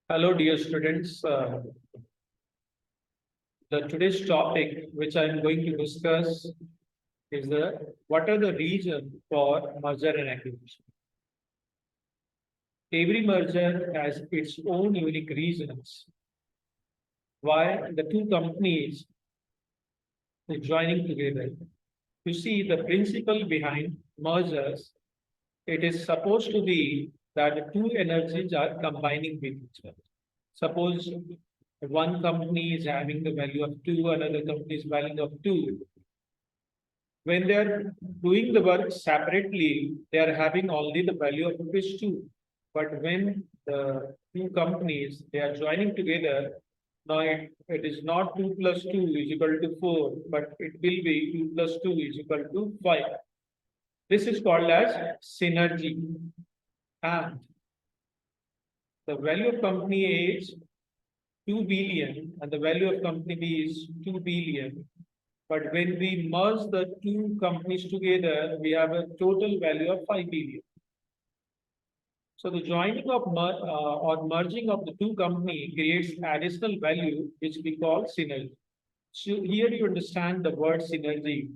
Hello, dear students. The today's topic, which I'm going to discuss, is the what are the reasons for merger and acquisition. Every merger has its own unique reasons why the two companies are joining together. You see, the principle behind mergers, it is supposed to be that the two energies are combining with each other. Suppose one company is having the value of 2, another company is value of 2. When they are doing the work separately, they are having only the value of rupees 2. But when the two companies they are joining together, now it is not 2 plus 2 is equal to 4, but it will be 2 plus 2 is equal to 5. This is called as synergy. And the value of company A is 2 billion and the value of company B is 2 billion. But when we merge the two companies together, we have a total value of 5 billion. So the joining of or merging of the two companies creates additional value, which we call synergy. So here you understand the word synergy.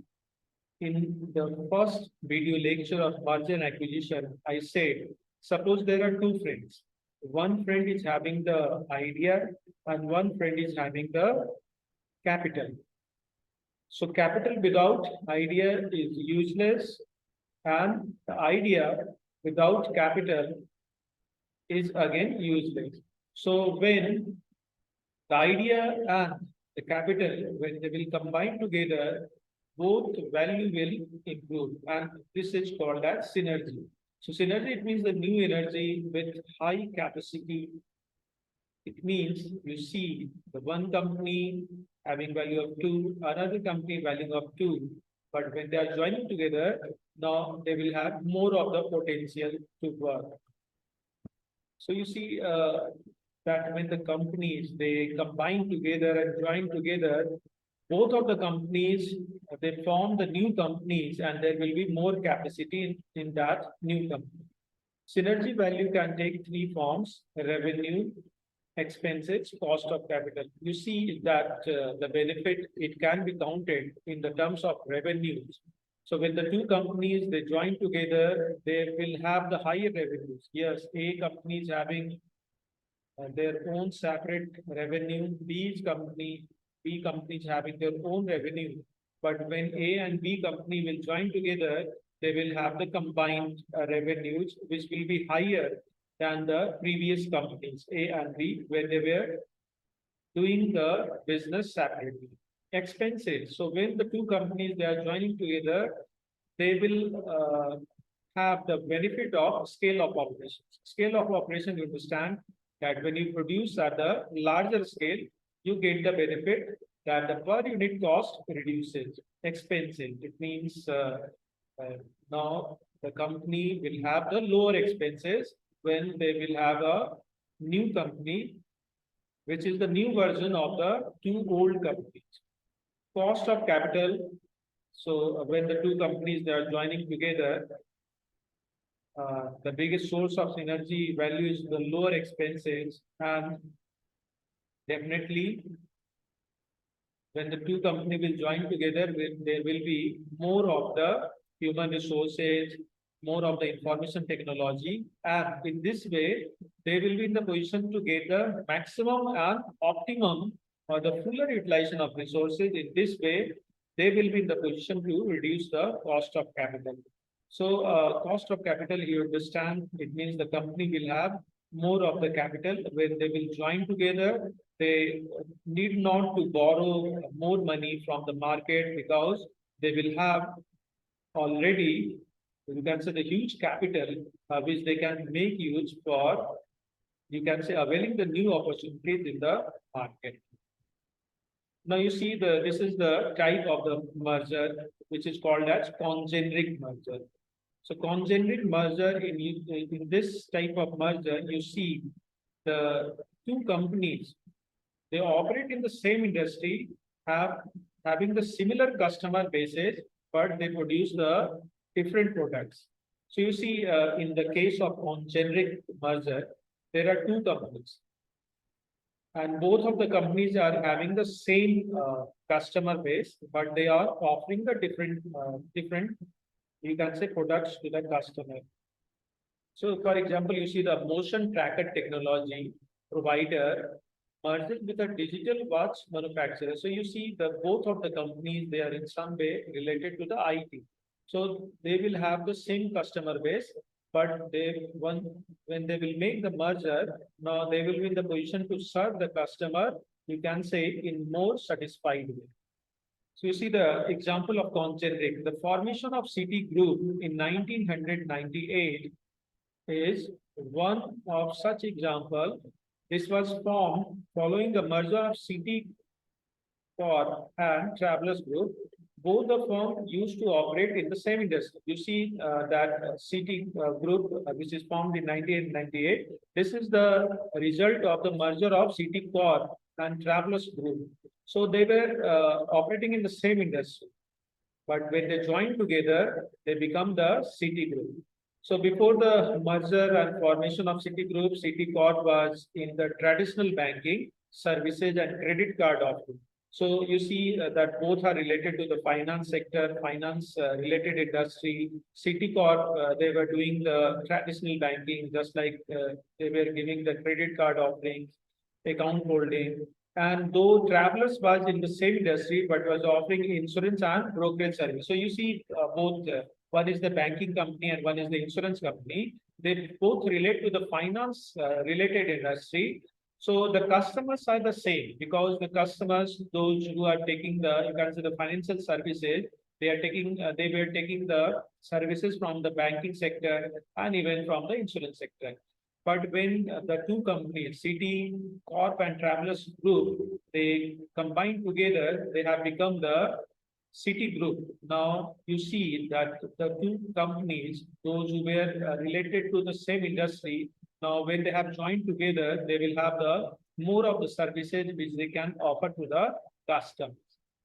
In the first video lecture of merger and acquisition, I said, suppose there are two friends. One friend is having the idea and one friend is having the capital. So capital without idea is useless, and the idea without capital is again useless. So when the idea and the capital, when they will combine together, both value will improve, and this is called as synergy. So synergy, it means the new energy with high capacity. It means you see the one company having value of 2, another company value of 2, but when they are joining together, now they will have more of the potential to work. So you see that when the companies they combine together and join together, both of the companies they form the new companies and there will be more capacity in that new company. Synergy value can take three forms: revenue, expenses, cost of capital. You see that the benefit it can be counted in the terms of revenues. So when the two companies they join together, they will have the higher revenues. Yes, A company is having their own separate revenue. B company is having their own revenue. But when A and B company will join together, they will have the combined revenues, which will be higher than the previous companies, A and B, where they were doing the business separately. Expenses. So when the two companies they are joining together, they will have the benefit of scale of operations. Scale of operation, you understand that when you produce at a larger scale, you get the benefit that the per unit cost reduces. Expenses. It means now the company will have the lower expenses when they will have a new company, which is the new version of the two old companies. Cost of capital. So when the two companies they are joining together, the biggest source of synergy value is the lower expenses, and definitely when the two companies will join together, there will be more of the human resources, more of the information technology, and in this way, they will be in the position to get the maximum and optimum or the fuller utilization of resources. In this way, they will be in the position to reduce the cost of capital. So, cost of capital, you understand, it means the company will have more of the capital when they will join together. They need not to borrow more money from the market because they will have already, you can say, the huge capital which they can make use for, you can say, availing the new opportunities in the market. Now you see this is the type of the merger which is called as congeneric merger. So congeneric merger in this type of merger, you see the two companies they operate in the same industry, having the similar customer bases, but they produce the different products. So you see in the case of congeneric merger, there are two companies. And both of the companies are having the same customer base, but they are offering the different, you can say, products to the customer. So, for example, you see the motion tracker technology provider merged with a digital watch manufacturer. So you see the both of the companies, they are in some way related to the IT. So they will have the same customer base, but when they will make the merger, now they will be in the position to serve the customer, you can say, in more satisfied way. So you see the example of Concentric. The formation of City Group in 1998 is one of such example. This was formed following the merger of City Corp and Travelers Group. Both the firms used to operate in the same industry. You see that City Group, which is formed in 1998, this is the result of the merger of City Corp and Travelers Group. So they were operating in the same industry. But when they join together, they become the City Group. So before the merger and formation of City Group, City Corp was in the traditional banking, services and credit card offering. So you see that both are related to the finance sector, finance related industry. City Corp, they were doing the traditional banking, just like they were giving the credit card offerings, account holding. And though Travelers was in the same industry, but was offering insurance and brokerage service. So you see both, one is the banking company and one is the insurance company. They both relate to the finance related industry. So the customers are the same because the customers, those who are taking the, you can say, the financial services, they are taking, they were taking the services from the banking sector and even from the insurance sector. But when the two companies, City Corp and Travelers Group, they combine together, they have become the City Group. Now you see that the two companies, those who were related to the same industry, now when they have joined together, they will have the more of the services which they can offer to the customers.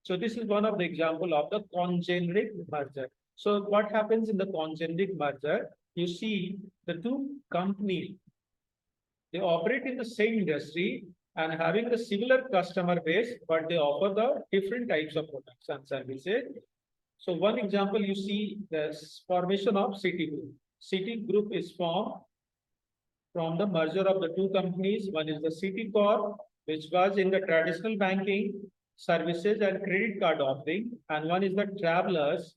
So this is one of the example of the congeneric merger. So what happens in the congeneric merger? You see the two companies, they operate in the same industry and having the similar customer base, but they offer the different types of products and services. So one example, you see the formation of City Group. City Group is formed from the merger of the two companies. One is the City Corp, which was in the traditional banking, services and credit card offering, and one is the Travelers,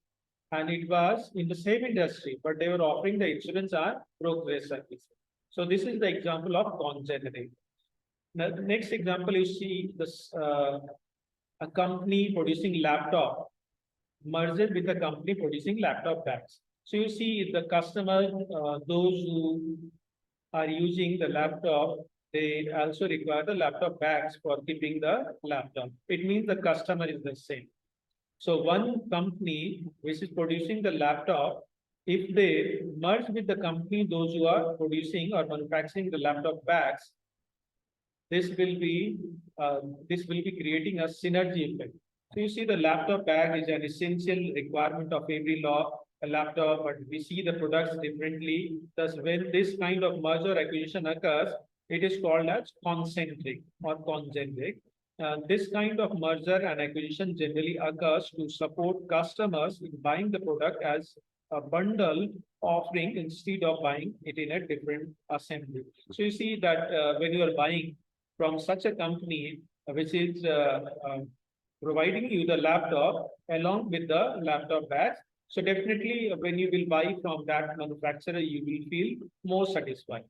and it was in the same industry, but they were offering the insurance and brokerage services. So this is the example of congeneric. The next example, you see this a company producing laptop merged with a company producing laptop bags. So you see the customer, those who are using the laptop, they also require the laptop bags for keeping the laptop. It means the customer is the same. So one company which is producing the laptop, if they merge with the company, those who are producing or manufacturing the laptop bags, this will be creating a synergy effect. So you see the laptop bag is an essential requirement of every law, a laptop, but we see the products differently. Thus, when this kind of merger acquisition occurs, it is called as concentric or congeneric. This kind of merger and acquisition generally occurs to support customers in buying the product as a bundle offering instead of buying it in a different assembly. So you see that when you are buying from such a company which is providing you the laptop along with the laptop bags, so definitely when you will buy from that manufacturer, you will feel more satisfied.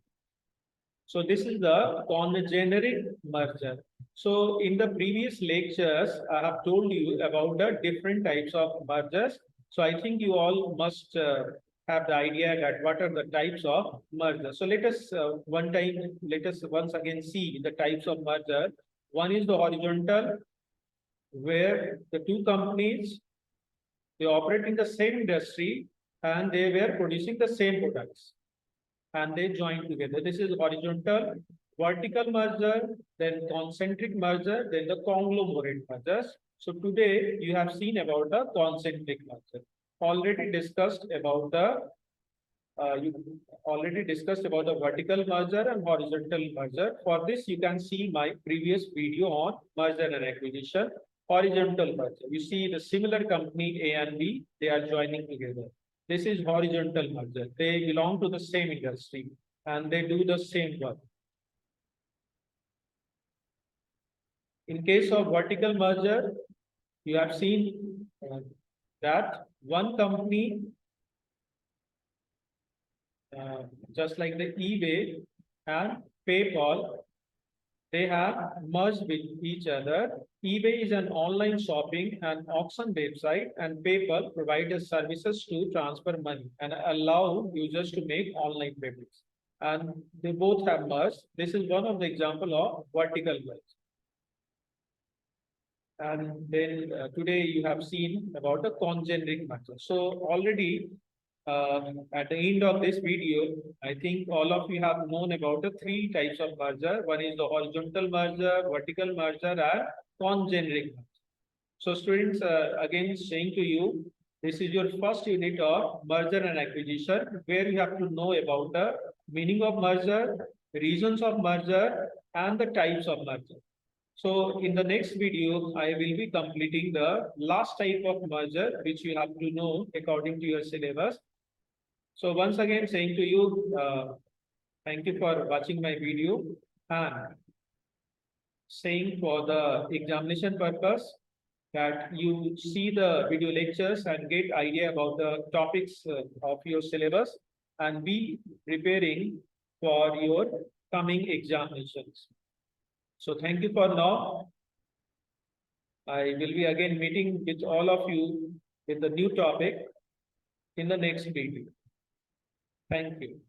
So this is the congeneric merger. So in the previous lectures, I have told you about the different types of mergers. So I think you all must have the idea that what are the types of merger. So let us once again see the types of merger. One is the horizontal, where the two companies, they operate in the same industry and they were producing the same products and they join together. This is horizontal. Vertical merger, then concentric merger, then the conglomerate mergers. So today you have seen about the concentric merger. Already discussed about the you already discussed about the vertical merger and horizontal merger. For this, you can see my previous video on merger and acquisition, horizontal merger. You see the similar company A and B, they are joining together. This is horizontal merger. They belong to the same industry and they do the same work. In case of vertical merger, you have seen that one company, just like the eBay and PayPal, they have merged with each other. eBay is an online shopping and auction website, and PayPal provides services to transfer money and allow users to make online payments. And they both have merged. This is one of the example of vertical merge. And then today you have seen about the congeneric merger. So already at the end of this video, I think all of you have known about the three types of merger. One is the horizontal merger, vertical merger, and congeneric merger. So students, again saying to you, this is your first unit of merger and acquisition, where you have to know about the meaning of merger, reasons of merger, and the types of merger. So in the next video, I will be completing the last type of merger, which you have to know according to your syllabus. So once again, saying to you, thank you for watching my video, and saying for the examination purpose that you see the video lectures and get idea about the topics of your syllabus and be preparing for your coming examinations. So thank you for now. I will be again meeting with all of you with the new topic in the next video. Thank you.